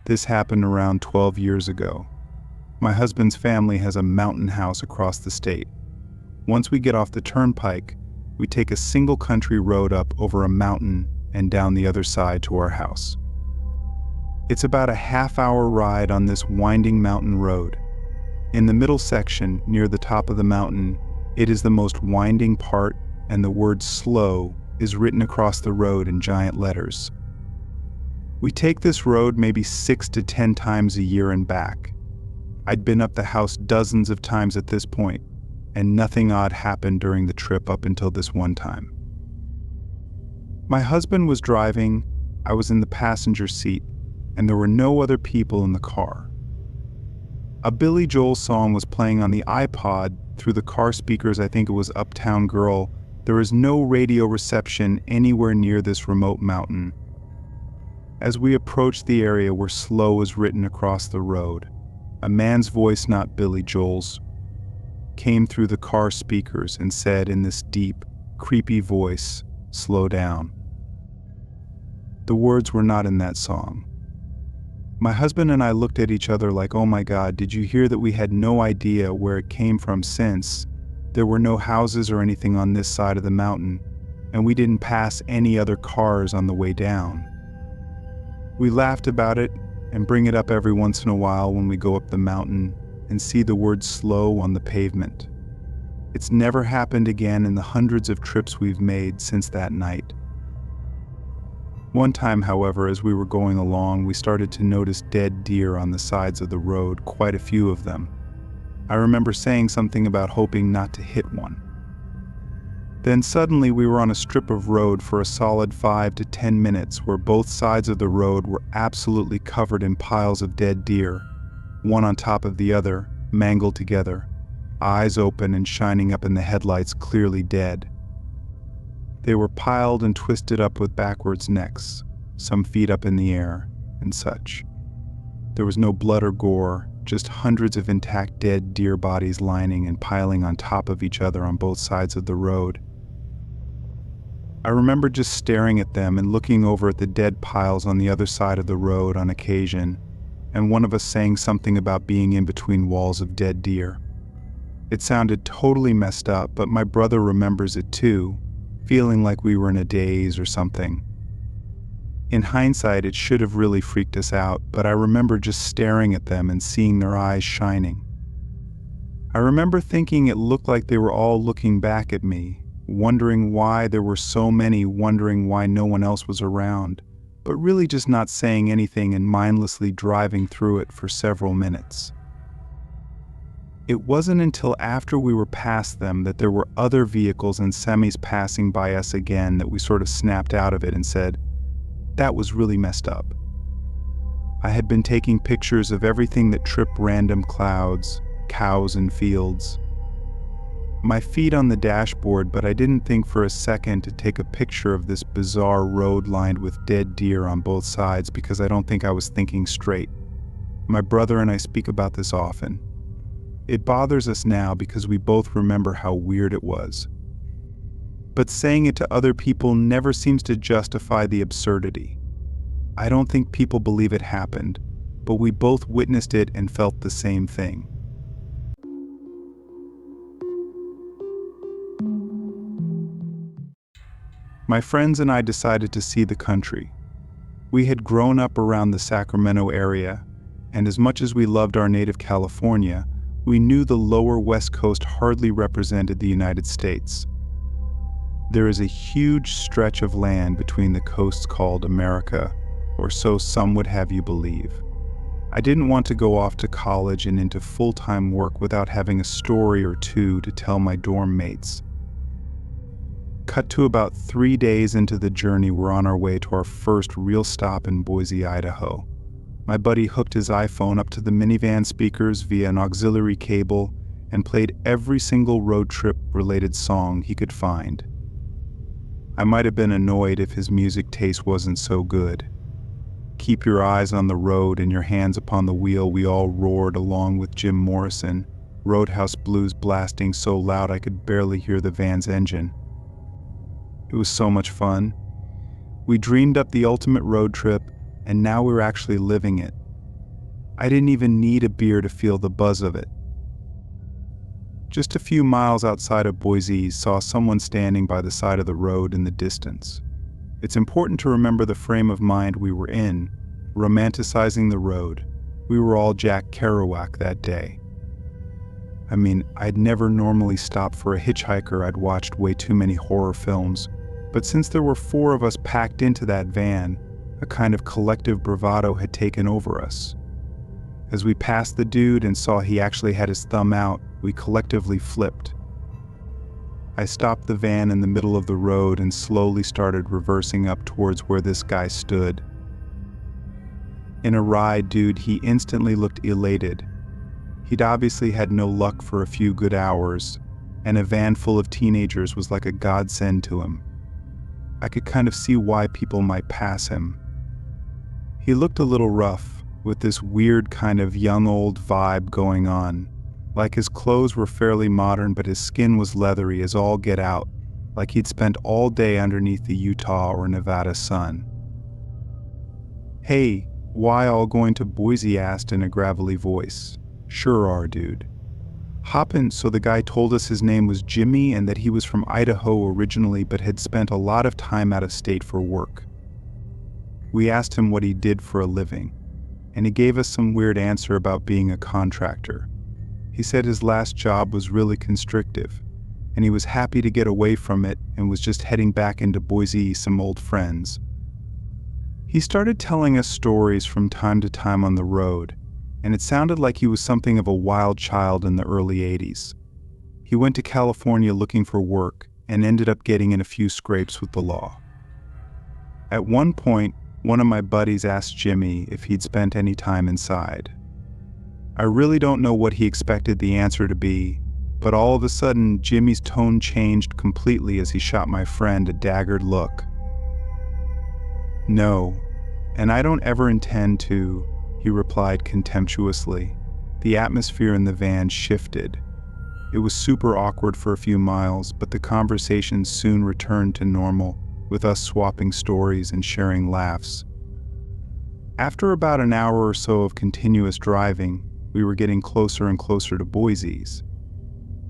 This happened around 12 years ago. My husband's family has a mountain house across the state. Once we get off the turnpike, we take a single country road up over a mountain and down the other side to our house. It's about a half-hour ride on this winding mountain road. In the middle section, near the top of the mountain, it is the most winding part, and the word slow is written across the road in giant letters. We take this road maybe 6 to 10 times a year and back. I'd been up the house dozens of times at this point, and nothing odd happened during the trip up until this one time. My husband was driving, I was in the passenger seat, and there were no other people in the car. A Billy Joel song was playing on the iPod through the car speakers. I think it was Uptown Girl. There is no radio reception anywhere near this remote mountain. As we approached the area where slow is written across the road, a man's voice, not Billy Joel's, came through the car speakers and said in this deep, creepy voice, "Slow down." The words were not in that song. My husband and I looked at each other like, oh my God, did you hear that? We had no idea where it came from, since there were no houses or anything on this side of the mountain, and we didn't pass any other cars on the way down. We laughed about it and bring it up every once in a while when we go up the mountain and see the word slow on the pavement. It's never happened again in the hundreds of trips we've made since that night. One time, however, as we were going along, we started to notice dead deer on the sides of the road, quite a few of them. I remember saying something about hoping not to hit one. Then suddenly we were on a strip of road for a solid 5 to 10 minutes where both sides of the road were absolutely covered in piles of dead deer, one on top of the other, mangled together, eyes open and shining up in the headlights, clearly dead. They were piled and twisted up with backwards necks, some feet up in the air, and such. There was no blood or gore, just hundreds of intact dead deer bodies lining and piling on top of each other on both sides of the road. I remember just staring at them and looking over at the dead piles on the other side of the road on occasion, and one of us saying something about being in between walls of dead deer. It sounded totally messed up, but my brother remembers it too, feeling like we were in a daze or something. In hindsight, it should have really freaked us out, but I remember just staring at them and seeing their eyes shining. I remember thinking it looked like they were all looking back at me, wondering why there were so many, wondering why no one else was around, but really just not saying anything and mindlessly driving through it for several minutes. It wasn't until after we were past them that there were other vehicles and semis passing by us again that we sort of snapped out of it and said, that was really messed up. I had been taking pictures of everything that tripped random clouds, cows and fields. My feet on the dashboard, but I didn't think for a second to take a picture of this bizarre road lined with dead deer on both sides because I don't think I was thinking straight. My brother and I speak about this often. It bothers us now because we both remember how weird it was. But saying it to other people never seems to justify the absurdity. I don't think people believe it happened, but we both witnessed it and felt the same thing. My friends and I decided to see the country. We had grown up around the Sacramento area, and as much as we loved our native California, we knew the lower West Coast hardly represented the United States. There is a huge stretch of land between the coasts called America, or so some would have you believe. I didn't want to go off to college and into full-time work without having a story or two to tell my dorm mates. Cut to about 3 days into the journey, we're on our way to our first real stop in Boise, Idaho. My buddy hooked his iPhone up to the minivan speakers via an auxiliary cable and played every single road trip-related song he could find. I might have been annoyed if his music taste wasn't so good. Keep your eyes on the road and your hands upon the wheel, we all roared along with Jim Morrison, Roadhouse Blues blasting so loud I could barely hear the van's engine. It was so much fun. We dreamed up the ultimate road trip, and now we're actually living it. I didn't even need a beer to feel the buzz of it. Just a few miles outside of Boise, saw someone standing by the side of the road in the distance. It's important to remember the frame of mind we were in, romanticizing the road. We were all Jack Kerouac that day. I mean, I'd never normally stop for a hitchhiker. I'd watched way too many horror films, but since there were 4 of us packed into that van, a kind of collective bravado had taken over us. As we passed the dude and saw he actually had his thumb out, we collectively flipped. I stopped the van in the middle of the road and slowly started reversing up towards where this guy stood. In a ride, dude, he instantly looked elated. He'd obviously had no luck for a few good hours, and a van full of teenagers was like a godsend to him. I could kind of see why people might pass him. He looked a little rough, with this weird kind of young old vibe going on. Like his clothes were fairly modern, but his skin was leathery as all get out, like he'd spent all day underneath the Utah or Nevada sun. "Hey, why all going to Boise?" asked in a gravelly voice. "Sure are, dude. Hoppin'." So the guy told us his name was Jimmy and that he was from Idaho originally but had spent a lot of time out of state for work. We asked him what he did for a living, and he gave us some weird answer about being a contractor. He said his last job was really constrictive, and he was happy to get away from it and was just heading back into Boise, some old friends. He started telling us stories from time to time on the road, and it sounded like he was something of a wild child in the early 80s. He went to California looking for work and ended up getting in a few scrapes with the law. At one point, one of my buddies asked Jimmy if he'd spent any time inside. I really don't know what he expected the answer to be, but all of a sudden Jimmy's tone changed completely as he shot my friend a daggered look. "No, and I don't ever intend to," he replied contemptuously. The atmosphere in the van shifted. It was super awkward for a few miles, but the conversation soon returned to normal, with us swapping stories and sharing laughs. After about an hour or so of continuous driving, we were getting closer and closer to Boise's.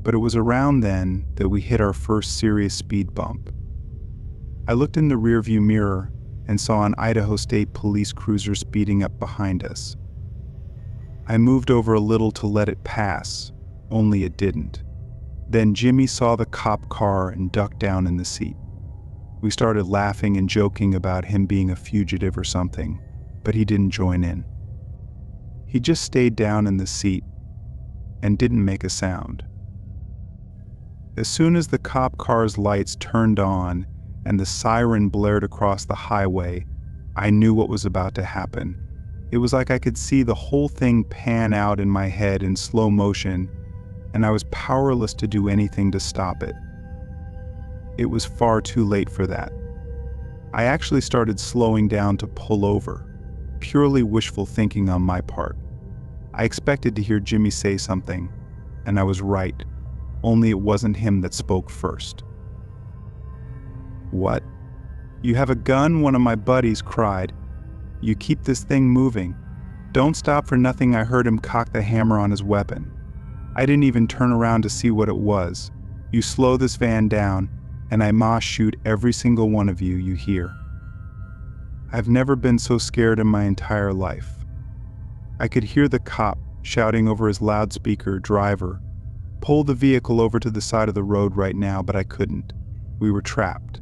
But it was around then that we hit our first serious speed bump. I looked in the rearview mirror and saw an Idaho State Police cruiser speeding up behind us. I moved over a little to let it pass, only it didn't. Then Jimmy saw the cop car and ducked down in the seat. We started laughing and joking about him being a fugitive or something, but he didn't join in. He just stayed down in the seat and didn't make a sound. As soon as the cop car's lights turned on and the siren blared across the highway, I knew what was about to happen. It was like I could see the whole thing pan out in my head in slow motion, and I was powerless to do anything to stop it. It was far too late for that. I actually started slowing down to pull over, purely wishful thinking on my part. I expected to hear Jimmy say something, and I was right, only it wasn't him that spoke first. "What? You have a gun?" one of my buddies cried. "You keep this thing moving. Don't stop for nothing." I heard him cock the hammer on his weapon. I didn't even turn around to see what it was. "You slow this van down, and I ma shoot every single one of you hear." I've never been so scared in my entire life. I could hear the cop shouting over his loudspeaker, "Driver, pull the vehicle over to the side of the road right now," but I couldn't. We were trapped.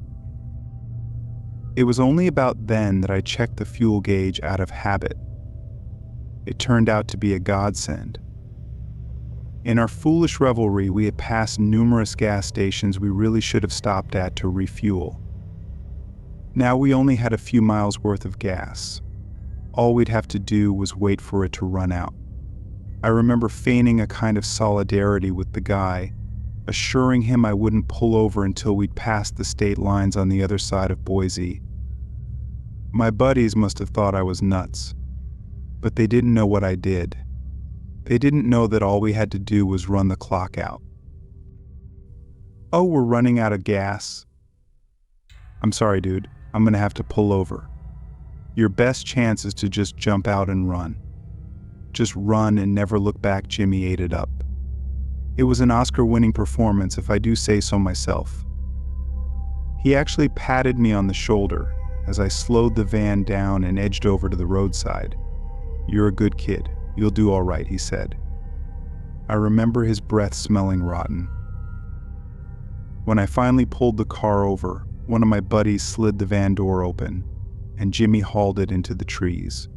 It was only about then that I checked the fuel gauge out of habit. It turned out to be a godsend. In our foolish revelry, we had passed numerous gas stations we really should have stopped at to refuel. Now we only had a few miles worth of gas. All we'd have to do was wait for it to run out. I remember feigning a kind of solidarity with the guy, assuring him I wouldn't pull over until we'd passed the state lines on the other side of Boise. My buddies must have thought I was nuts, but they didn't know what I did. They didn't know that all we had to do was run the clock out. "Oh, we're running out of gas." "I'm sorry, dude. I'm gonna have to pull over. Your best chance is to just jump out and run." Just run and never look back, Jimmy ate it up. It was an Oscar-winning performance, if I do say so myself. He actually patted me on the shoulder as I slowed the van down and edged over to the roadside. "You're a good kid. You'll do all right," he said. I remember his breath smelling rotten. When I finally pulled the car over, one of my buddies slid the van door open, and Jimmy hauled it into the trees.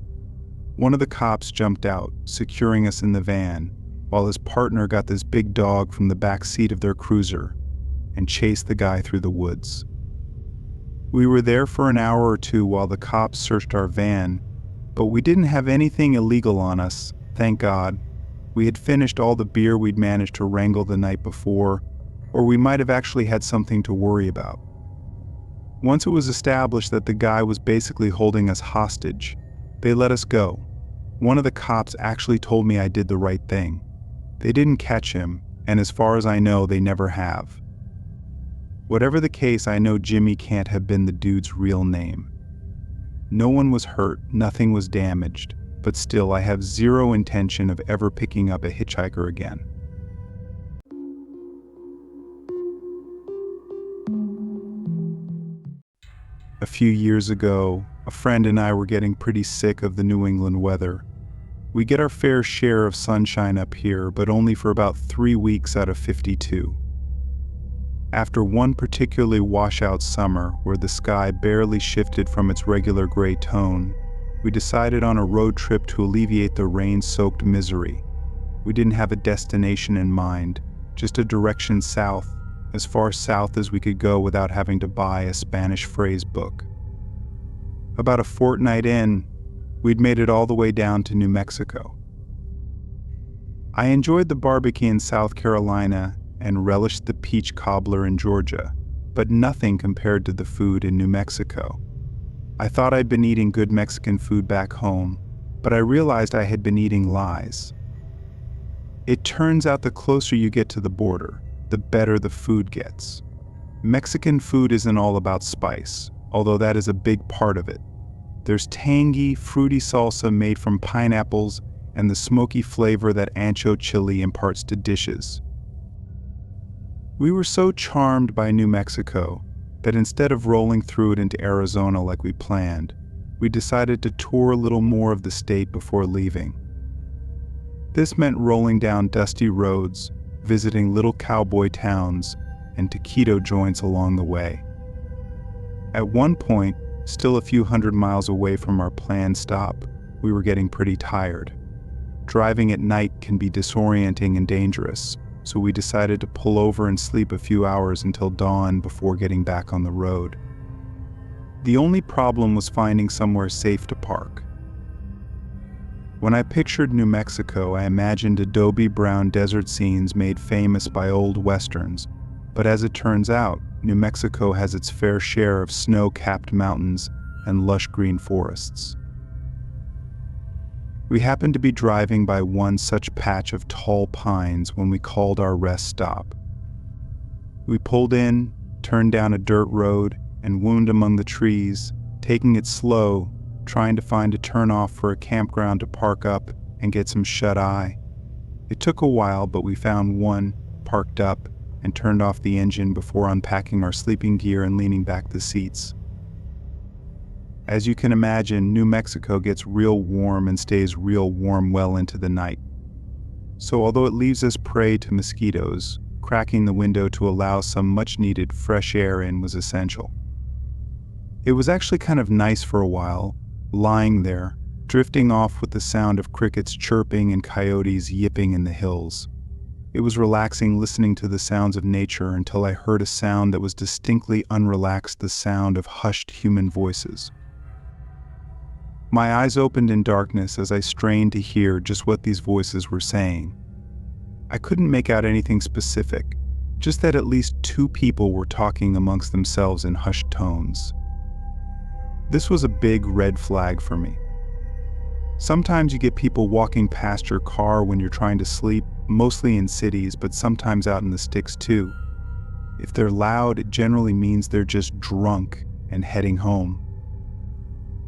One of the cops jumped out, securing us in the van, while his partner got this big dog from the back seat of their cruiser and chased the guy through the woods. We were there for an hour or two while the cops searched our van, but we didn't have anything illegal on us, thank God. We had finished all the beer we'd managed to wrangle the night before, or we might have actually had something to worry about. Once it was established that the guy was basically holding us hostage, they let us go. One of the cops actually told me I did the right thing. They didn't catch him, and as far as I know, they never have. Whatever the case, I know Jimmy can't have been the dude's real name. No one was hurt, nothing was damaged, but still I have zero intention of ever picking up a hitchhiker again. A few years ago, a friend and I were getting pretty sick of the New England weather. We get our fair share of sunshine up here, but only for about 3 weeks out of 52. After one particularly washout summer where the sky barely shifted from its regular gray tone, we decided on a road trip to alleviate the rain-soaked misery. We didn't have a destination in mind, just a direction south, as far south as we could go without having to buy a Spanish phrase book. About a fortnight in, we'd made it all the way down to New Mexico. I enjoyed the barbecue in South Carolina and relished the peach cobbler in Georgia, but nothing compared to the food in New Mexico. I thought I'd been eating good Mexican food back home, but I realized I had been eating lies. It turns out the closer you get to the border, the better the food gets. Mexican food isn't all about spice, although that is a big part of it. There's tangy, fruity salsa made from pineapples and the smoky flavor that ancho chili imparts to dishes. We were so charmed by New Mexico that instead of rolling through it into Arizona like we planned, we decided to tour a little more of the state before leaving. This meant rolling down dusty roads, visiting little cowboy towns, and taquito joints along the way. At one point, still a few hundred miles away from our planned stop, we were getting pretty tired. Driving at night can be disorienting and dangerous, so we decided to pull over and sleep a few hours until dawn before getting back on the road. The only problem was finding somewhere safe to park. When I pictured New Mexico, I imagined adobe brown desert scenes made famous by old westerns, but as it turns out, New Mexico has its fair share of snow-capped mountains and lush green forests. We happened to be driving by one such patch of tall pines when we called our rest stop. We pulled in, turned down a dirt road, and wound among the trees, taking it slow, trying to find a turnoff for a campground to park up and get some shut-eye. It took a while, but we found one, parked up, and turned off the engine before unpacking our sleeping gear and leaning back the seats. As you can imagine, New Mexico gets real warm and stays real warm well into the night. So although it leaves us prey to mosquitoes, cracking the window to allow some much-needed fresh air in was essential. It was actually kind of nice for a while, lying there, drifting off with the sound of crickets chirping and coyotes yipping in the hills. It was relaxing listening to the sounds of nature until I heard a sound that was distinctly unrelaxed, the sound of hushed human voices. My eyes opened in darkness as I strained to hear just what these voices were saying. I couldn't make out anything specific, just that at least 2 people were talking amongst themselves in hushed tones. This was a big red flag for me. Sometimes you get people walking past your car when you're trying to sleep, mostly in cities, but sometimes out in the sticks too. If they're loud, it generally means they're just drunk and heading home.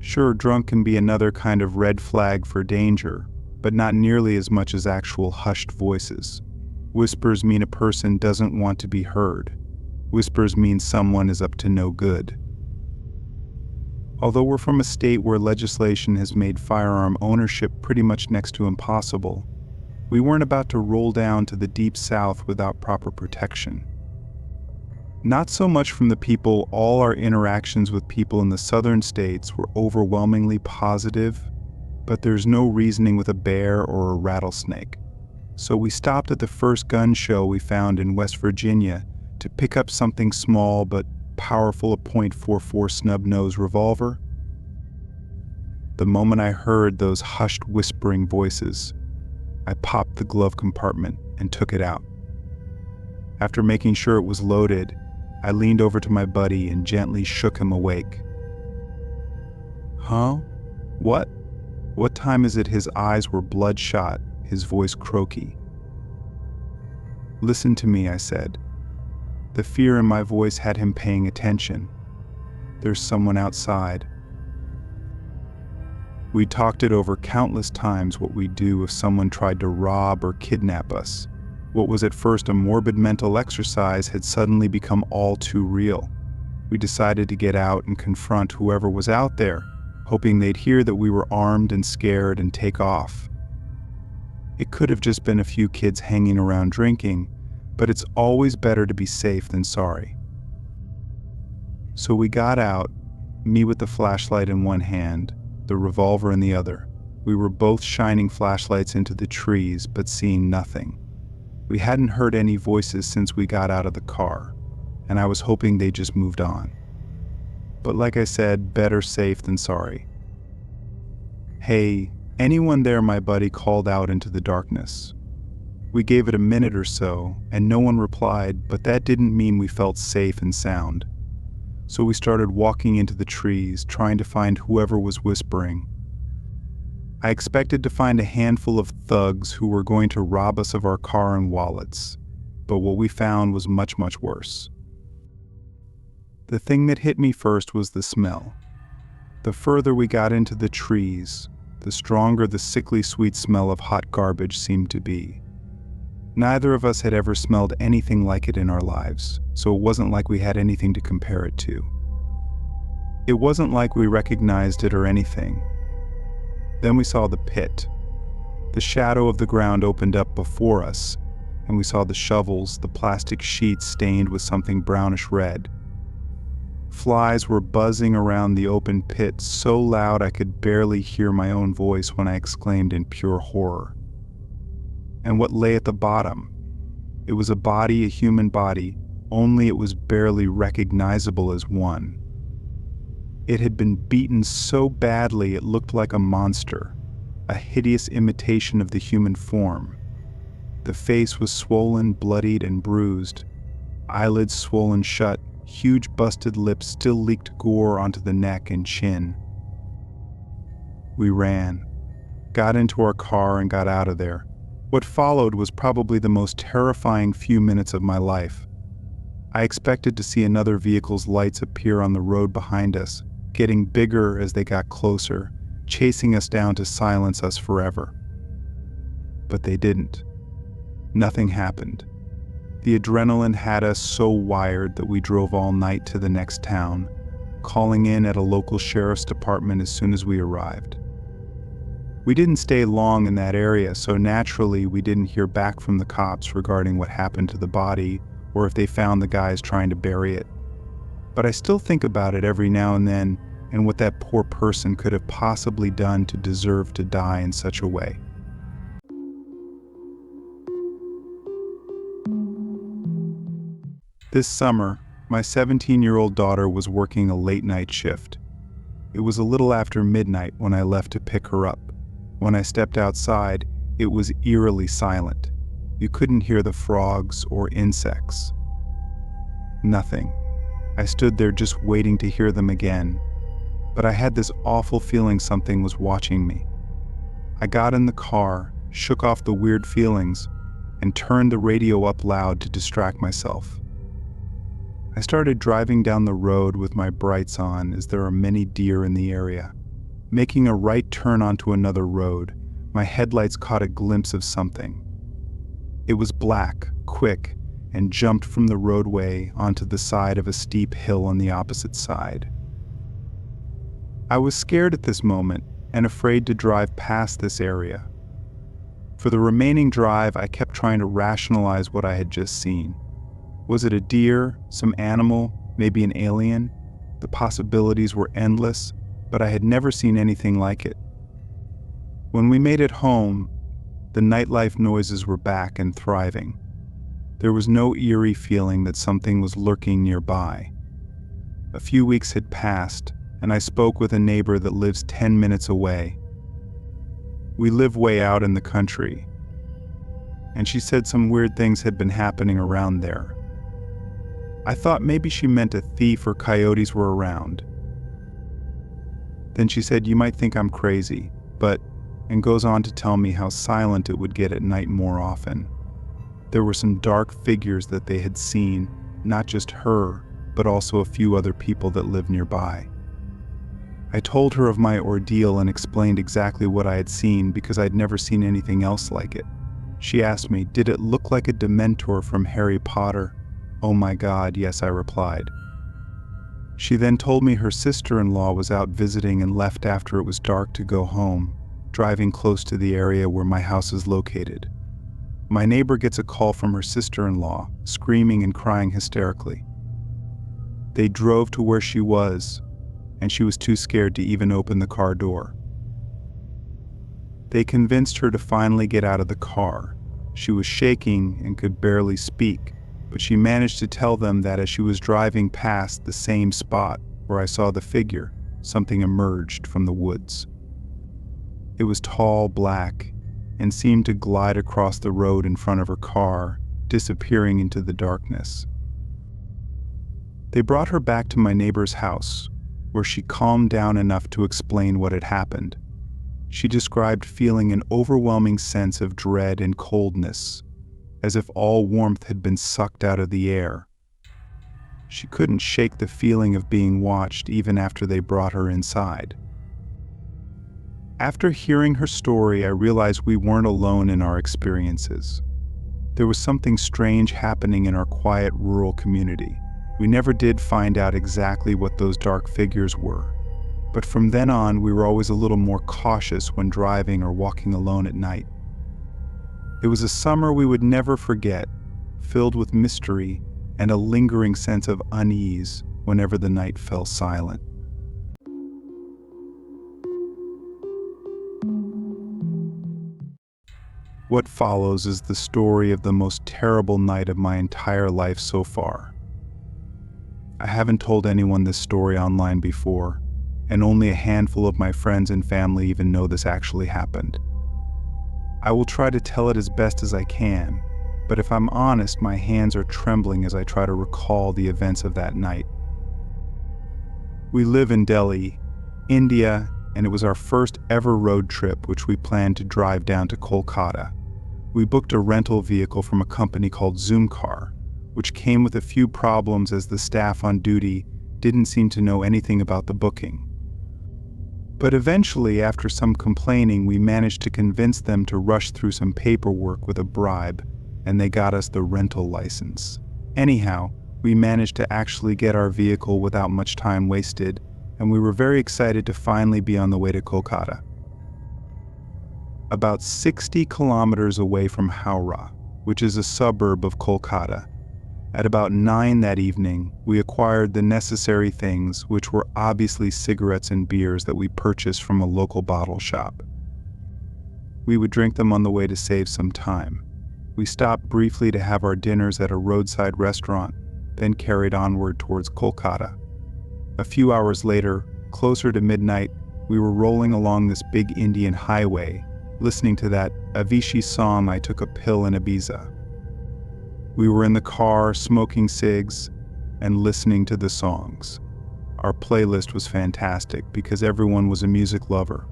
Sure, drunk can be another kind of red flag for danger, but not nearly as much as actual hushed voices. Whispers mean a person doesn't want to be heard. Whispers mean someone is up to no good. Although we're from a state where legislation has made firearm ownership pretty much next to impossible, we weren't about to roll down to the deep south without proper protection. Not so much from the people. All our interactions with people in the southern states were overwhelmingly positive, but there's no reasoning with a bear or a rattlesnake. So we stopped at the first gun show we found in West Virginia to pick up something small but powerful, a .44 snub-nose revolver. The moment I heard those hushed whispering voices, I popped the glove compartment and took it out. After making sure it was loaded, I leaned over to my buddy and gently shook him awake. "Huh? What? What time is it?" His eyes were bloodshot, his voice croaky. "Listen to me," I said. The fear in my voice had him paying attention. "There's someone outside." We talked it over countless times, what we'd do if someone tried to rob or kidnap us. What was at first a morbid mental exercise had suddenly become all too real. We decided to get out and confront whoever was out there, hoping they'd hear that we were armed and scared and take off. It could have just been a few kids hanging around drinking, but it's always better to be safe than sorry. So we got out, me with the flashlight in one hand, the revolver in the other. We were both shining flashlights into the trees, but seeing nothing. We hadn't heard any voices since we got out of the car, and I was hoping they just moved on. But like I said, better safe than sorry. "Hey, anyone there?" my buddy called out into the darkness. We gave it a minute or so, and no one replied, but that didn't mean we felt safe and sound. So we started walking into the trees, trying to find whoever was whispering. I expected to find a handful of thugs who were going to rob us of our car and wallets, but what we found was much, much worse. The thing that hit me first was the smell. The further we got into the trees, the stronger the sickly sweet smell of hot garbage seemed to be. Neither of us had ever smelled anything like it in our lives, so it wasn't like we had anything to compare it to. It wasn't like we recognized it or anything. Then we saw the pit. The shadow of the ground opened up before us, and we saw the shovels, the plastic sheets stained with something brownish red. Flies were buzzing around the open pit so loud I could barely hear my own voice when I exclaimed in pure horror. And what lay at the bottom? It was a body, a human body, only it was barely recognizable as one. It had been beaten so badly it looked like a monster, a hideous imitation of the human form. The face was swollen, bloodied, and bruised, eyelids swollen shut, huge busted lips still leaked gore onto the neck and chin. We ran, got into our car, and got out of there. What followed was probably the most terrifying few minutes of my life. I expected to see another vehicle's lights appear on the road behind us, getting bigger as they got closer, chasing us down to silence us forever. But they didn't. Nothing happened. The adrenaline had us so wired that we drove all night to the next town, calling in at a local sheriff's department as soon as we arrived. We didn't stay long in that area, so naturally we didn't hear back from the cops regarding what happened to the body or if they found the guys trying to bury it. But I still think about it every now and then and what that poor person could have possibly done to deserve to die in such a way. This summer, my 17-year-old daughter was working a late-night shift. It was a little after midnight when I left to pick her up. When I stepped outside, it was eerily silent. You couldn't hear the frogs or insects. Nothing. I stood there just waiting to hear them again, but I had this awful feeling something was watching me. I got in the car, shook off the weird feelings, and turned the radio up loud to distract myself. I started driving down the road with my brights on, as there are many deer in the area. Making a right turn onto another road, my headlights caught a glimpse of something. It was black, quick, and jumped from the roadway onto the side of a steep hill on the opposite side. I was scared at this moment and afraid to drive past this area. For the remaining drive, I kept trying to rationalize what I had just seen. Was it a deer, some animal, maybe an alien? The possibilities were endless, but I had never seen anything like it. When we made it home, the nightlife noises were back and thriving. There was no eerie feeling that something was lurking nearby. A few weeks had passed, and I spoke with a neighbor that lives 10 minutes away. We live way out in the country, and she said some weird things had been happening around there. I thought maybe she meant a thief or coyotes were around. Then she said, "You might think I'm crazy, but," and goes on to tell me how silent it would get at night more often. There were some dark figures that they had seen, not just her, but also a few other people that lived nearby. I told her of my ordeal and explained exactly what I had seen because I'd never seen anything else like it. She asked me, "Did it look like a Dementor from Harry Potter?" "Oh my God, yes," I replied. She then told me her sister-in-law was out visiting and left after it was dark to go home, driving close to the area where my house is located. My neighbor gets a call from her sister-in-law, screaming and crying hysterically. They drove to where she was, and she was too scared to even open the car door. They convinced her to finally get out of the car. She was shaking and could barely speak, but she managed to tell them that as she was driving past the same spot where I saw the figure, something emerged from the woods. It was tall, black, and seemed to glide across the road in front of her car, disappearing into the darkness. They brought her back to my neighbor's house, where she calmed down enough to explain what had happened. She described feeling an overwhelming sense of dread and coldness, as if all warmth had been sucked out of the air. She couldn't shake the feeling of being watched even after they brought her inside. After hearing her story, I realized we weren't alone in our experiences. There was something strange happening in our quiet rural community. We never did find out exactly what those dark figures were, but from then on we were always a little more cautious when driving or walking alone at night. It was a summer we would never forget, filled with mystery and a lingering sense of unease whenever the night fell silent. What follows is the story of the most terrible night of my entire life so far. I haven't told anyone this story online before, and only a handful of my friends and family even know this actually happened. I will try to tell it as best as I can, but if I'm honest, my hands are trembling as I try to recall the events of that night. We live in Delhi, India, and it was our first ever road trip which we planned to drive down to Kolkata. We booked a rental vehicle from a company called Zoomcar, which came with a few problems as the staff on duty didn't seem to know anything about the booking. But eventually, after some complaining, we managed to convince them to rush through some paperwork with a bribe, and they got us the rental license. Anyhow, we managed to actually get our vehicle without much time wasted, and we were very excited to finally be on the way to Kolkata. About 60 kilometers away from Howrah, which is a suburb of Kolkata, at about 9 that evening, we acquired the necessary things, which were obviously cigarettes and beers that we purchased from a local bottle shop. We would drink them on the way to save some time. We stopped briefly to have our dinners at a roadside restaurant, then carried onward towards Kolkata. A few hours later, closer to midnight, we were rolling along this big Indian highway, listening to that Avicii song, "I Took a Pill in Ibiza." We were in the car, smoking cigs, and listening to the songs. Our playlist was fantastic because everyone was a music lover.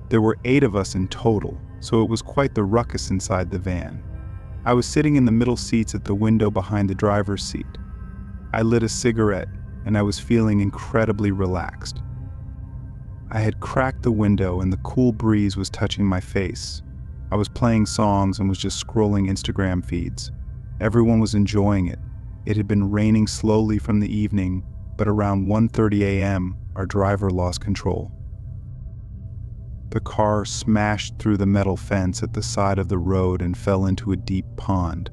There were 8 of us in total, so it was quite the ruckus inside the van. I was sitting in the middle seats at the window behind the driver's seat. I lit a cigarette, and I was feeling incredibly relaxed. I had cracked the window and the cool breeze was touching my face. I was playing songs and was just scrolling Instagram feeds. Everyone was enjoying it. It had been raining slowly from the evening, but around 1:30 a.m., our driver lost control. The car smashed through the metal fence at the side of the road and fell into a deep pond.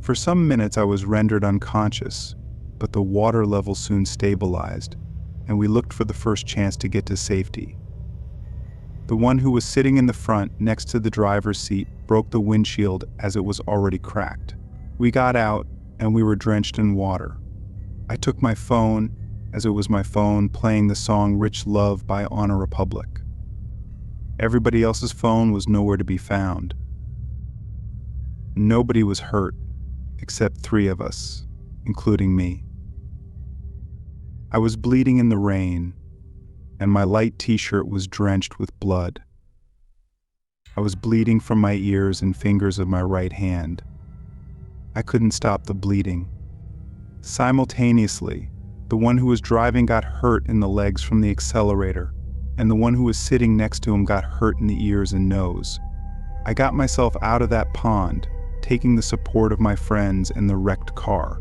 For some minutes I was rendered unconscious, but the water level soon stabilized, and we looked for the first chance to get to safety. The one who was sitting in the front next to the driver's seat broke the windshield as it was already cracked. We got out and we were drenched in water. I took my phone, as it was my phone, playing the song Rich Love by Honor Republic. Everybody else's phone was nowhere to be found. Nobody was hurt, except 3 of us, including me. I was bleeding in the rain, and my light t-shirt was drenched with blood. I was bleeding from my ears and fingers of my right hand. I couldn't stop the bleeding. Simultaneously, the one who was driving got hurt in the legs from the accelerator, and the one who was sitting next to him got hurt in the ears and nose. I got myself out of that pond, taking the support of my friends and the wrecked car.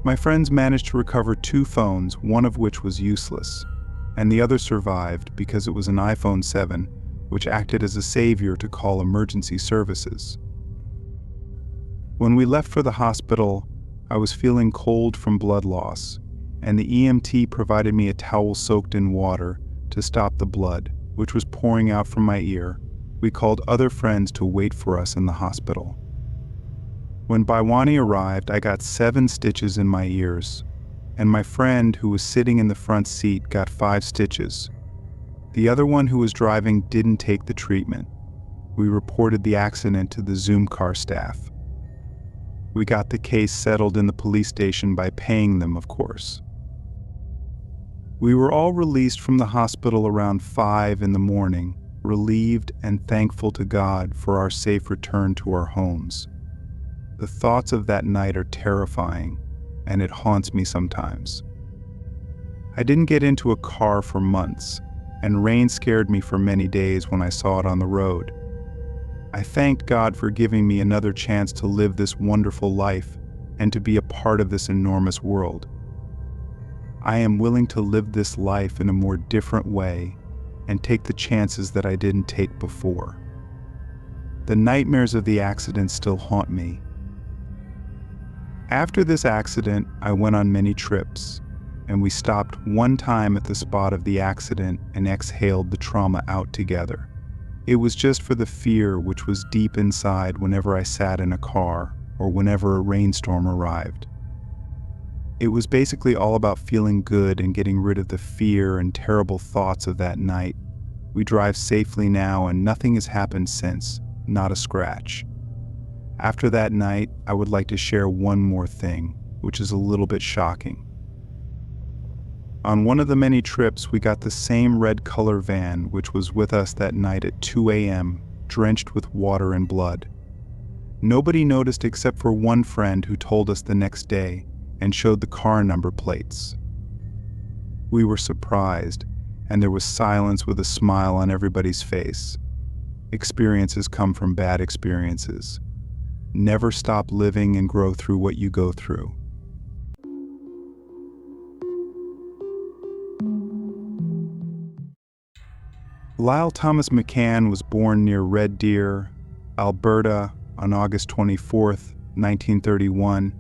My friends managed to recover 2 phones, one of which was useless, and the other survived because it was an iPhone 7, which acted as a savior to call emergency services. When we left for the hospital, I was feeling cold from blood loss, and the EMT provided me a towel soaked in water to stop the blood, which was pouring out from my ear. We called other friends to wait for us in the hospital. When Baiwani arrived, I got 7 stitches in my ears, and my friend who was sitting in the front seat got 5 stitches. The other one who was driving didn't take the treatment. We reported the accident to the Zoom car staff. We got the case settled in the police station by paying them, of course. We were all released from the hospital around 5 in the morning, relieved and thankful to God for our safe return to our homes. The thoughts of that night are terrifying, and it haunts me sometimes. I didn't get into a car for months, and rain scared me for many days when I saw it on the road. I thanked God for giving me another chance to live this wonderful life and to be a part of this enormous world. I am willing to live this life in a more different way and take the chances that I didn't take before. The nightmares of the accident still haunt me. After this accident, I went on many trips, and we stopped one time at the spot of the accident and exhaled the trauma out together. It was just for the fear which was deep inside whenever I sat in a car or whenever a rainstorm arrived. It was basically all about feeling good and getting rid of the fear and terrible thoughts of that night. We drive safely now and nothing has happened since, not a scratch. After that night, I would like to share one more thing, which is a little bit shocking. On one of the many trips, we got the same red color van which was with us that night at 2 a.m., drenched with water and blood. Nobody noticed except for one friend who told us the next day and showed the car number plates. We were surprised, and there was silence with a smile on everybody's face. Experiences come from bad experiences. Never stop living and grow through what you go through. Lyle Thomas McCann was born near Red Deer, Alberta, on August 24, 1931,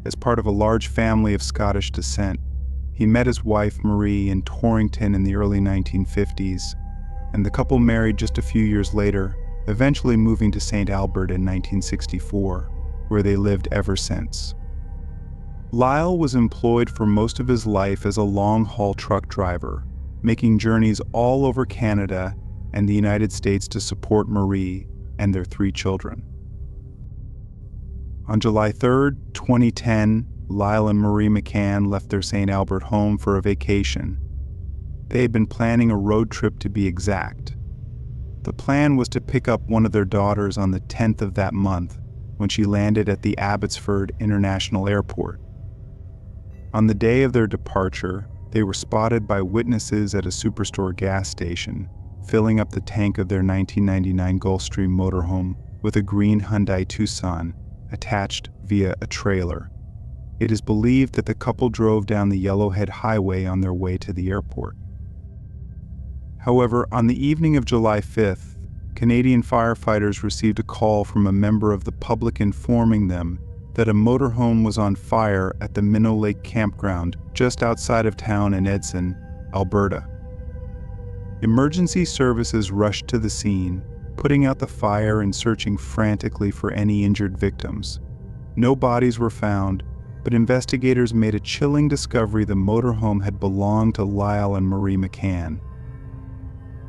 as part of a large family of Scottish descent. He met his wife Marie in Torrington in the early 1950s, and the couple married just a few years later, eventually moving to St. Albert in 1964, where they lived ever since. Lyle was employed for most of his life as a long-haul truck driver, making journeys all over Canada and the United States to support Marie and their 3 children. On July 3, 2010, Lyle and Marie McCann left their St. Albert home for a vacation. They had been planning a road trip to be exact. The plan was to pick up one of their daughters on the 10th of that month when she landed at the Abbotsford International Airport. On the day of their departure, They were spotted by witnesses at a superstore gas station, filling up the tank of their 1999 Gulfstream motorhome with a green Hyundai Tucson attached via a trailer. It is believed that the couple drove down the Yellowhead Highway on their way to the airport. However, on the evening of July 5th, Canadian firefighters received a call from a member of the public informing them that a motorhome was on fire at the Minnow Lake campground just outside of town in Edson, Alberta. Emergency services rushed to the scene, putting out the fire and searching frantically for any injured victims. No bodies were found, but investigators made a chilling discovery: the motorhome had belonged to Lyle and Marie McCann.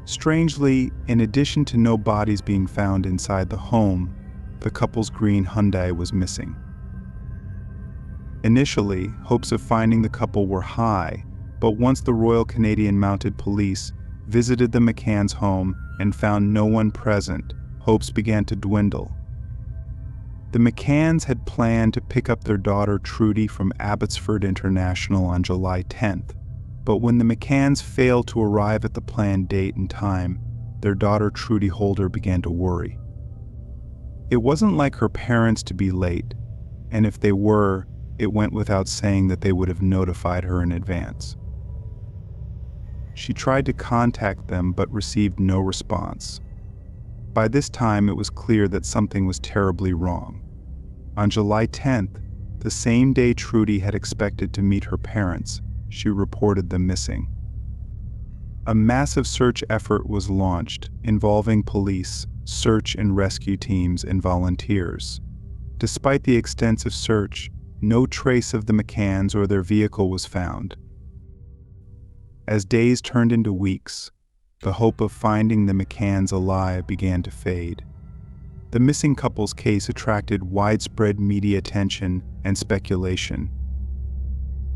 Strangely, in addition to no bodies being found inside the home, the couple's green Hyundai was missing. Initially, hopes of finding the couple were high, but once the Royal Canadian Mounted Police visited the McCann's home and found no one present, hopes began to dwindle. The McCanns had planned to pick up their daughter Trudy from Abbotsford International on July 10th, but when the McCanns failed to arrive at the planned date and time, their daughter Trudy Holder began to worry. It wasn't like her parents to be late, and if they were, it went without saying that they would have notified her in advance. She tried to contact them but received no response. By this time, it was clear that something was terribly wrong. On July 10th, the same day Trudy had expected to meet her parents, she reported them missing. A massive search effort was launched, involving police, search and rescue teams, and volunteers. Despite the extensive search, no trace of the McCanns or their vehicle was found. As days turned into weeks, the hope of finding the McCanns alive began to fade. The missing couple's case attracted widespread media attention and speculation.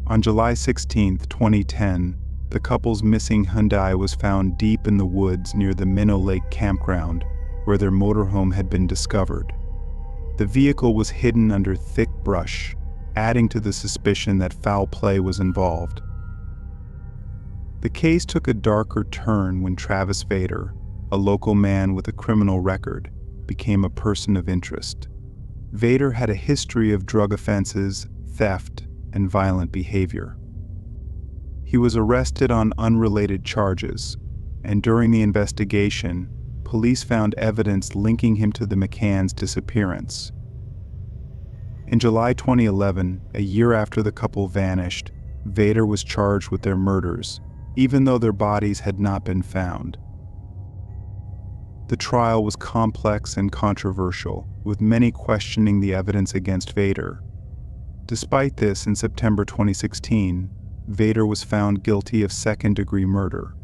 On July 16, 2010, the couple's missing Hyundai was found deep in the woods near the Minnow Lake campground, where their motorhome had been discovered. The vehicle was hidden under thick brush, adding to the suspicion that foul play was involved. The case took a darker turn when Travis Vader, a local man with a criminal record, became a person of interest. Vader had a history of drug offenses, theft, and violent behavior. He was arrested on unrelated charges, and during the investigation, police found evidence linking him to the McCanns' disappearance. In July 2011, a year after the couple vanished, Vader was charged with their murders, even though their bodies had not been found. The trial was complex and controversial, with many questioning the evidence against Vader. Despite this, in September 2016, Vader was found guilty of second-degree murder.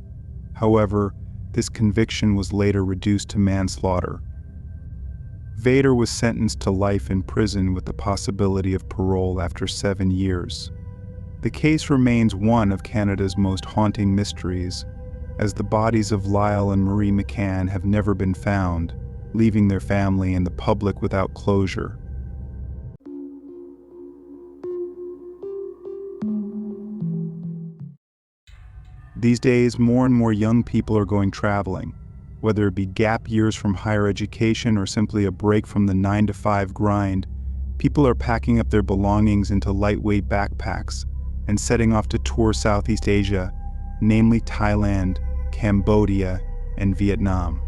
However, this conviction was later reduced to manslaughter. Vader was sentenced to life in prison with the possibility of parole after 7 years. The case remains one of Canada's most haunting mysteries, as the bodies of Lyle and Marie McCann have never been found, leaving their family and the public without closure. These days, more and more young people are going traveling. Whether it be gap years from higher education or simply a break from the 9-to-5 grind, people are packing up their belongings into lightweight backpacks and setting off to tour Southeast Asia, namely Thailand, Cambodia, and Vietnam.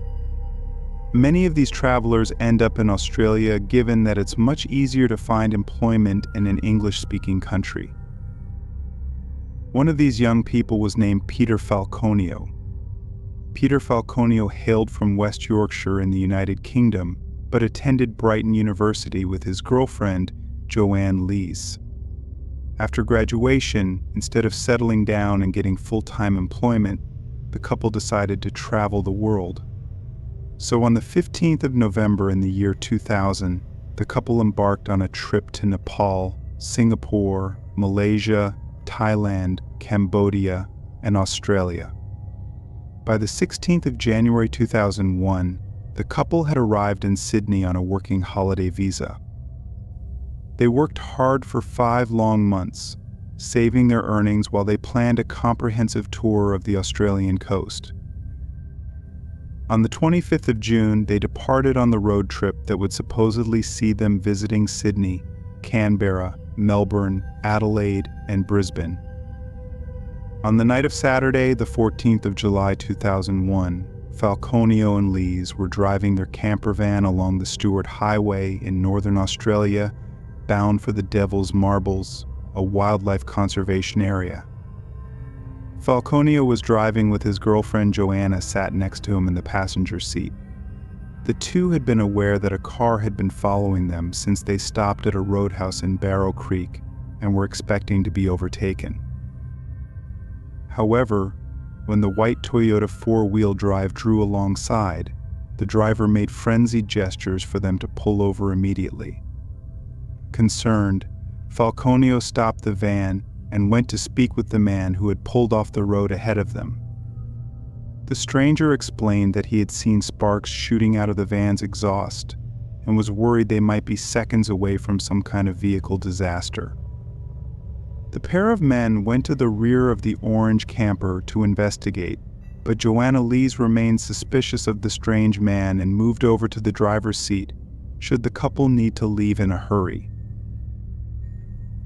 Many of these travelers end up in Australia, given that it's much easier to find employment in an English-speaking country. One of these young people was named Peter Falconio. Peter Falconio hailed from West Yorkshire in the United Kingdom, but attended Brighton University with his girlfriend, Joanne Lees. After graduation, instead of settling down and getting full-time employment, the couple decided to travel the world. So on the 15th of November in the year 2000, the couple embarked on a trip to Nepal, Singapore, Malaysia, Thailand, Cambodia, and Australia. By the 16th of January 2001, the couple had arrived in Sydney on a working holiday visa. They worked hard for 5 long months, saving their earnings while they planned a comprehensive tour of the Australian coast. On the 25th of June, they departed on the road trip that would supposedly see them visiting Sydney, Canberra, Melbourne, Adelaide, and Brisbane. On the night of Saturday, the 14th of July 2001, Falconio and Lees were driving their camper van along the Stewart Highway in northern Australia, bound for the Devil's Marbles, a wildlife conservation area. Falconio was driving with his girlfriend Joanna sat next to him in the passenger seat. The two had been aware that a car had been following them since they stopped at a roadhouse in Barrow Creek and were expecting to be overtaken. However, when the white Toyota four-wheel drive drew alongside, the driver made frenzied gestures for them to pull over immediately. Concerned, Falconio stopped the van and went to speak with the man who had pulled off the road ahead of them. The stranger explained that he had seen sparks shooting out of the van's exhaust and was worried they might be seconds away from some kind of vehicle disaster. The pair of men went to the rear of the orange camper to investigate, but Joanna Lees remained suspicious of the strange man and moved over to the driver's seat should the couple need to leave in a hurry.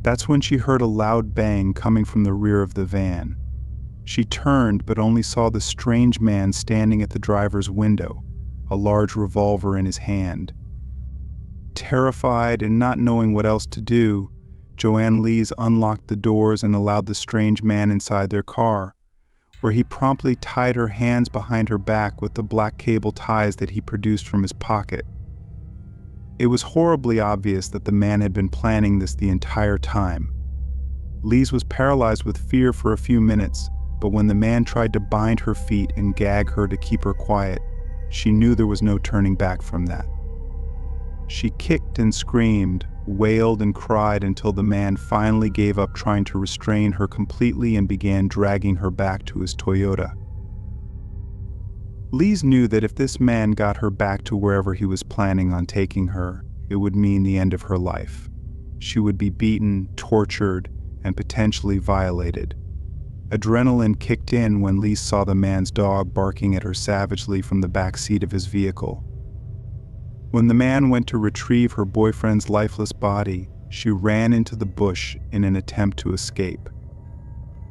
That's when she heard a loud bang coming from the rear of the van. She turned but only saw the strange man standing at the driver's window, a large revolver in his hand. Terrified and not knowing what else to do, Joanne Lees unlocked the doors and allowed the strange man inside their car, where he promptly tied her hands behind her back with the black cable ties that he produced from his pocket. It was horribly obvious that the man had been planning this the entire time. Lees was paralyzed with fear for a few minutes, but when the man tried to bind her feet and gag her to keep her quiet, she knew there was no turning back from that. She kicked and screamed, wailed and cried until the man finally gave up trying to restrain her completely and began dragging her back to his Toyota. Lees knew that if this man got her back to wherever he was planning on taking her, it would mean the end of her life. She would be beaten, tortured, and potentially violated. Adrenaline kicked in when Lees saw the man's dog barking at her savagely from the back seat of his vehicle. When the man went to retrieve her boyfriend's lifeless body, she ran into the bush in an attempt to escape.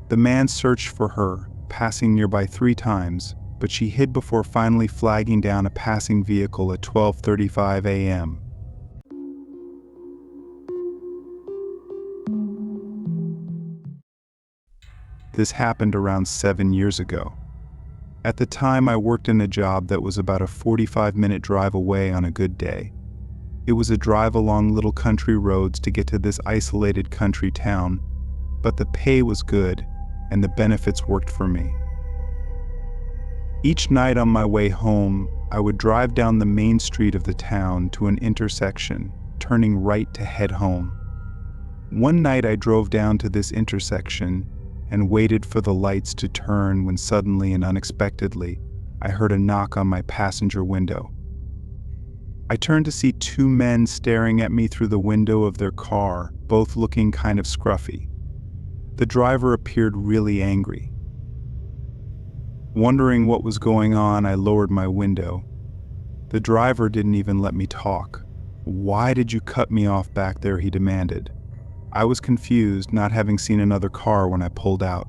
The man searched for her, passing nearby 3 times, but she hid before finally flagging down a passing vehicle at 12:35 a.m. This happened around 7 years ago. At the time, I worked in a job that was about a 45-minute drive away on a good day. It was a drive along little country roads to get to this isolated country town, but the pay was good and the benefits worked for me. Each night on my way home, I would drive down the main street of the town to an intersection, turning right to head home. One night I drove down to this intersection and waited for the lights to turn when suddenly and unexpectedly, I heard a knock on my passenger window. I turned to see 2 men staring at me through the window of their car, both looking kind of scruffy. The driver appeared really angry. Wondering what was going on, I lowered my window. The driver didn't even let me talk. "Why did you cut me off back there?" he demanded. I was confused, not having seen another car when I pulled out.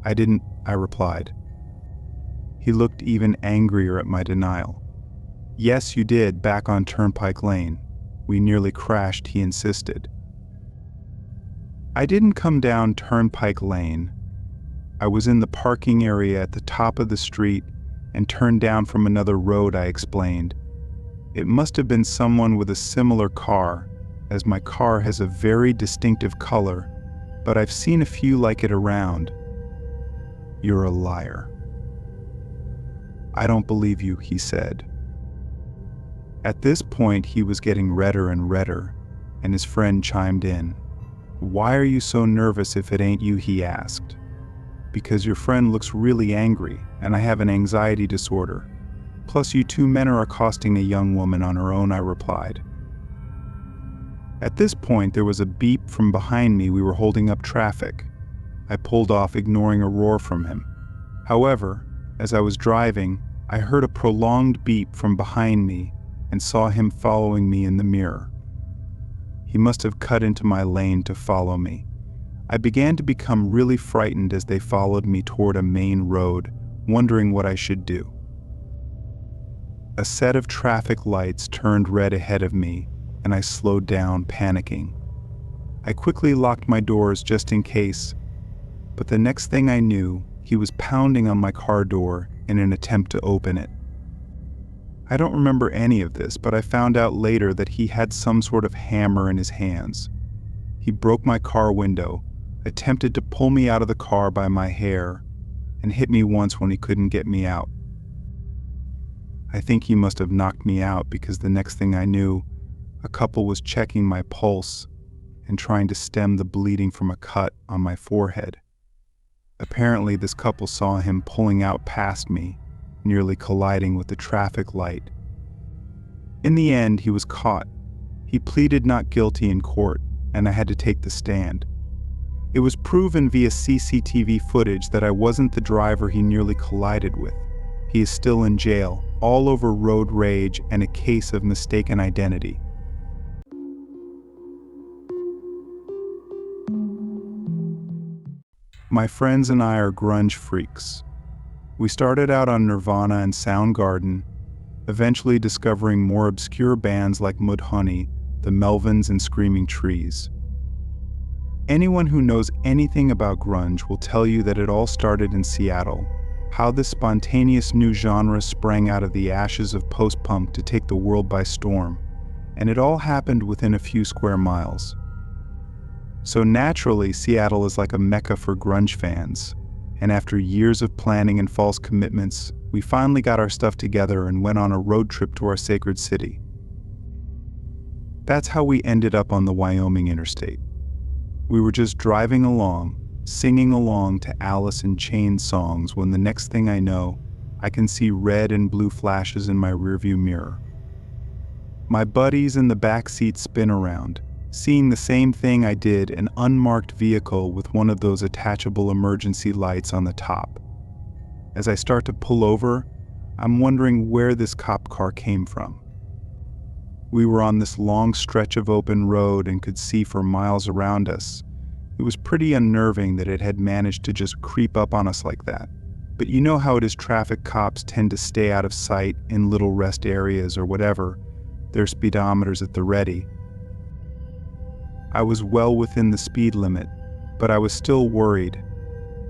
"I didn't," I replied. He looked even angrier at my denial. "Yes, you did, back on Turnpike Lane. We nearly crashed," he insisted. I didn't come down Turnpike Lane. I was in the parking area at the top of the street and turned down from another road, I explained. It must have been someone with a similar car, as my car has a very distinctive color, but I've seen a few like it around. "You're a liar." "I don't believe you," he said. At this point, he was getting redder and redder, and his friend chimed in. "Why are you so nervous if it ain't you?" he asked. "Because your friend looks really angry, and I have an anxiety disorder. Plus, you 2 men are accosting a young woman on her own," I replied. At this point, there was a beep from behind me. We were holding up traffic. I pulled off, ignoring a roar from him. However, as I was driving, I heard a prolonged beep from behind me and saw him following me in the mirror. He must have cut into my lane to follow me. I began to become really frightened as they followed me toward a main road, wondering what I should do. A set of traffic lights turned red ahead of me, and I slowed down, panicking. I quickly locked my doors just in case, but the next thing I knew, he was pounding on my car door in an attempt to open it. I don't remember any of this, but I found out later that he had some sort of hammer in his hands. He broke my car window, attempted to pull me out of the car by my hair, and hit me once when he couldn't get me out. I think he must have knocked me out because the next thing I knew, a couple was checking my pulse and trying to stem the bleeding from a cut on my forehead. Apparently, this couple saw him pulling out past me, nearly colliding with the traffic light. In the end, he was caught. He pleaded not guilty in court, and I had to take the stand. It was proven via CCTV footage that I wasn't the driver he nearly collided with. He is still in jail, all over road rage and a case of mistaken identity. My friends and I are grunge freaks. We started out on Nirvana and Soundgarden, eventually discovering more obscure bands like Mudhoney, the Melvins, and Screaming Trees. Anyone who knows anything about grunge will tell you that it all started in Seattle, how this spontaneous new genre sprang out of the ashes of post-punk to take the world by storm, and it all happened within a few square miles. So naturally, Seattle is like a mecca for grunge fans, and after years of planning and false commitments, we finally got our stuff together and went on a road trip to our sacred city. That's how we ended up on the Wyoming interstate. We were just driving along, singing along to Alice in Chains songs when the next thing I know, I can see red and blue flashes in my rearview mirror. My buddies in the back seat spin around, seeing the same thing I did, an unmarked vehicle with one of those attachable emergency lights on the top. As I start to pull over, I'm wondering where this cop car came from. We were on this long stretch of open road and could see for miles around us. It was pretty unnerving that it had managed to just creep up on us like that. But you know how it is, traffic cops tend to stay out of sight in little rest areas or whatever, their speedometers at the ready. I was well within the speed limit, but I was still worried.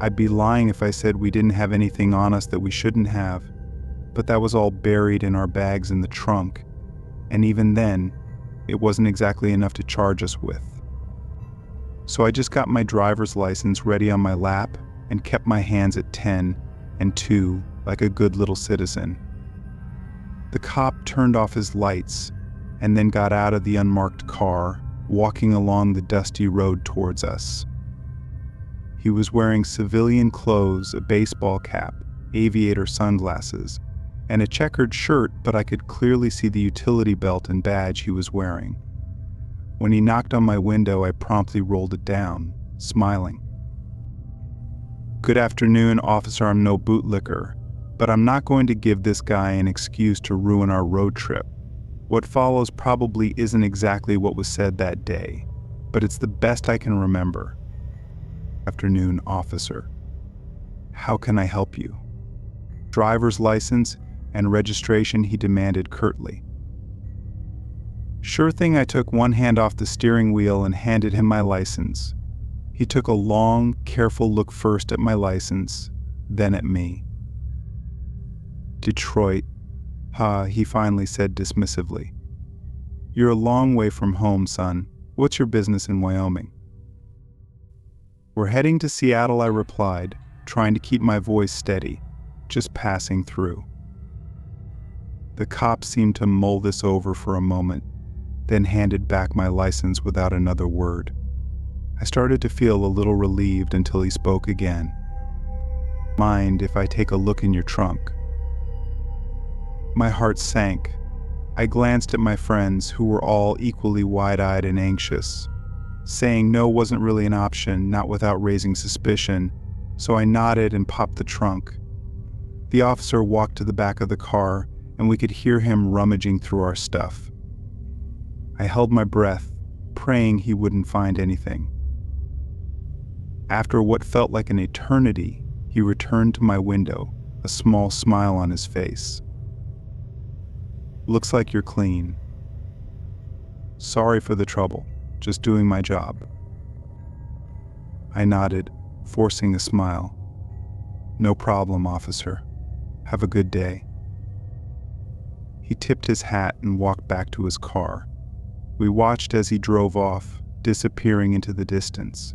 I'd be lying if I said we didn't have anything on us that we shouldn't have, but that was all buried in our bags in the trunk, and even then, it wasn't exactly enough to charge us with. So I just got my driver's license ready on my lap and kept my hands at 10 and 2 like a good little citizen. The cop turned off his lights and then got out of the unmarked car, walking along the dusty road towards us. He was wearing civilian clothes, a baseball cap, aviator sunglasses, and a checkered shirt, but I could clearly see the utility belt and badge he was wearing. When he knocked on my window, I promptly rolled it down, smiling. "Good afternoon, officer. I'm no bootlicker, but I'm not going to give this guy an excuse to ruin our road trip. What follows probably isn't exactly what was said that day, but it's the best I can remember. Afternoon, officer. How can I help you?" "Driver's license and registration," he demanded curtly. Sure thing, I took one hand off the steering wheel and handed him my license. He took a long, careful look first at my license, then at me. "Detroit," he finally said dismissively. "You're a long way from home, son. What's your business in Wyoming?" "We're heading to Seattle," I replied, trying to keep my voice steady, "just passing through." The cop seemed to mull this over for a moment, then handed back my license without another word. I started to feel a little relieved until he spoke again. "Mind if I take a look in your trunk?" My heart sank. I glanced at my friends, who were all equally wide-eyed and anxious. Saying no wasn't really an option, not without raising suspicion, so I nodded and popped the trunk. The officer walked to the back of the car, and we could hear him rummaging through our stuff. I held my breath, praying he wouldn't find anything. After what felt like an eternity, he returned to my window, a small smile on his face. "Looks like you're clean. Sorry for the trouble, just doing my job." I nodded, forcing a smile. "No problem, officer. Have a good day." He tipped his hat and walked back to his car. We watched as he drove off, disappearing into the distance.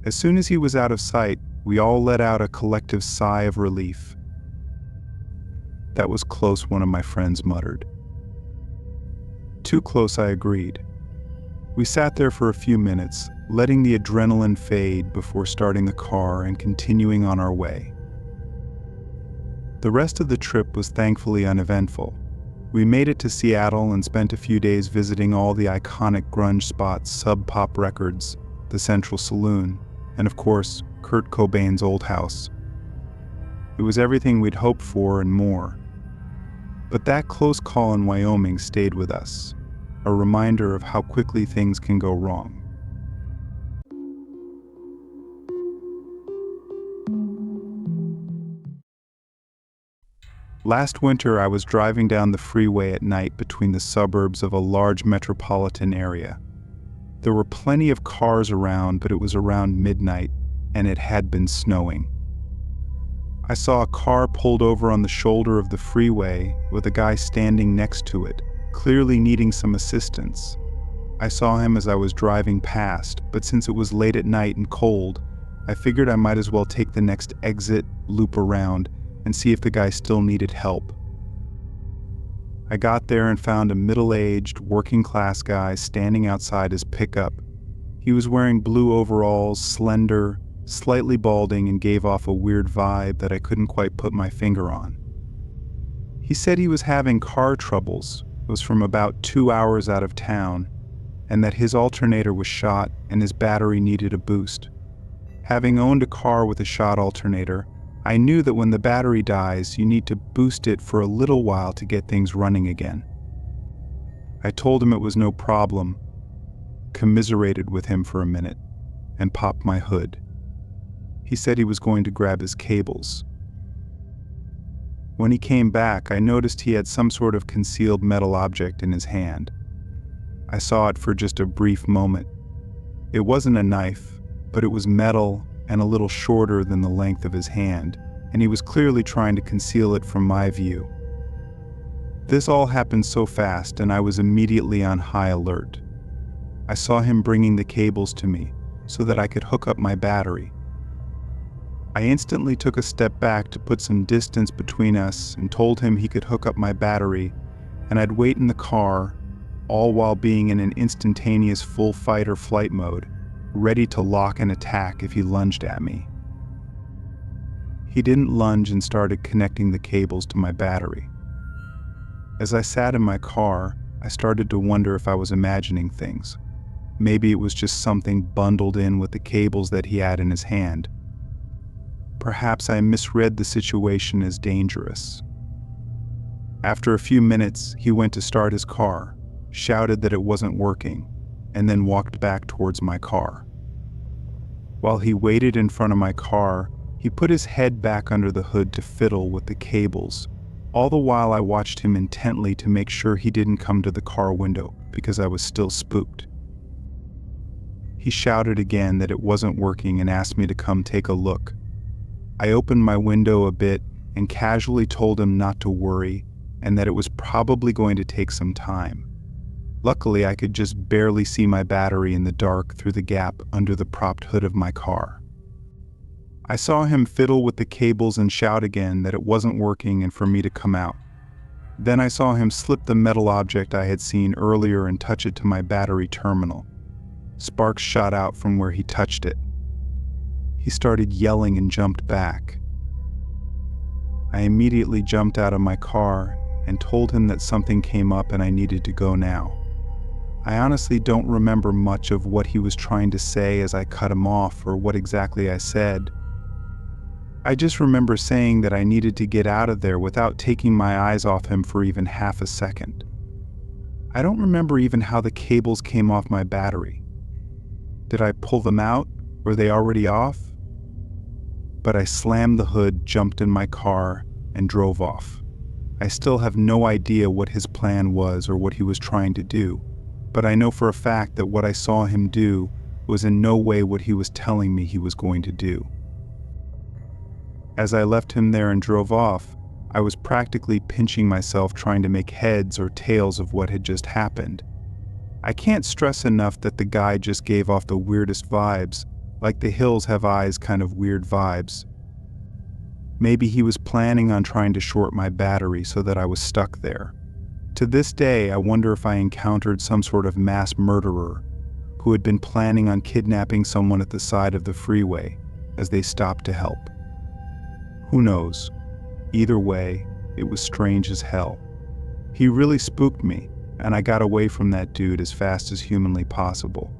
As soon as he was out of sight, we all let out a collective sigh of relief. "That was close," one of my friends muttered. "Too close," I agreed. We sat there for a few minutes, letting the adrenaline fade before starting the car and continuing on our way. The rest of the trip was thankfully uneventful. We made it to Seattle and spent a few days visiting all the iconic grunge spots, Sub Pop Records, the Central Saloon, and of course, Kurt Cobain's old house. It was everything we'd hoped for and more. But that close call in Wyoming stayed with us, a reminder of how quickly things can go wrong. Last winter, I was driving down the freeway at night between the suburbs of a large metropolitan area. There were plenty of cars around, but it was around midnight, and it had been snowing. I saw a car pulled over on the shoulder of the freeway with a guy standing next to it, clearly needing some assistance. I saw him as I was driving past, but since it was late at night and cold, I figured I might as well take the next exit, loop around, and see if the guy still needed help. I got there and found a middle-aged, working-class guy standing outside his pickup. He was wearing blue overalls, slender, slightly balding, and gave off a weird vibe that I couldn't quite put my finger on. He said he was having car troubles, was from about 2 hours out of town, and that his alternator was shot and his battery needed a boost. Having owned a car with a shot alternator, I knew that when the battery dies, you need to boost it for a little while to get things running again. I told him it was no problem, commiserated with him for a minute, and popped my hood. He said he was going to grab his cables. When he came back, I noticed he had some sort of concealed metal object in his hand. I saw it for just a brief moment. It wasn't a knife, but it was metal and a little shorter than the length of his hand, and he was clearly trying to conceal it from my view. This all happened so fast, and I was immediately on high alert. I saw him bringing the cables to me so that I could hook up my battery. I instantly took a step back to put some distance between us and told him he could hook up my battery, and I'd wait in the car, all while being in an instantaneous full fight or flight mode, ready to lock and attack if he lunged at me. He didn't lunge and started connecting the cables to my battery. As I sat in my car, I started to wonder if I was imagining things. Maybe it was just something bundled in with the cables that he had in his hand. Perhaps I misread the situation as dangerous. After a few minutes, he went to start his car, shouted that it wasn't working, and then walked back towards my car. While he waited in front of my car, he put his head back under the hood to fiddle with the cables. All the while I watched him intently to make sure he didn't come to the car window, because I was still spooked. He shouted again that it wasn't working and asked me to come take a look. I opened my window a bit and casually told him not to worry and that it was probably going to take some time. Luckily, I could just barely see my battery in the dark through the gap under the propped hood of my car. I saw him fiddle with the cables and shout again that it wasn't working and for me to come out. Then I saw him slip the metal object I had seen earlier and touch it to my battery terminal. Sparks shot out from where he touched it. He started yelling and jumped back. I immediately jumped out of my car and told him that something came up and I needed to go now. I honestly don't remember much of what he was trying to say as I cut him off or what exactly I said. I just remember saying that I needed to get out of there without taking my eyes off him for even half a second. I don't remember even how the cables came off my battery. Did I pull them out? Were they already off? But I slammed the hood, jumped in my car, and drove off. I still have no idea what his plan was or what he was trying to do, but I know for a fact that what I saw him do was in no way what he was telling me he was going to do. As I left him there and drove off, I was practically pinching myself trying to make heads or tails of what had just happened. I can't stress enough that the guy just gave off the weirdest vibes, like the hills have eyes kind of weird vibes. Maybe he was planning on trying to short my battery so that I was stuck there. To this day, I wonder if I encountered some sort of mass murderer who had been planning on kidnapping someone at the side of the freeway as they stopped to help. Who knows? Either way, it was strange as hell. He really spooked me, and I got away from that dude as fast as humanly possible.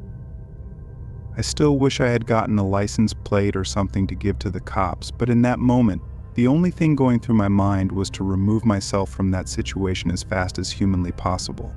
I still wish I had gotten a license plate or something to give to the cops, but in that moment, the only thing going through my mind was to remove myself from that situation as fast as humanly possible.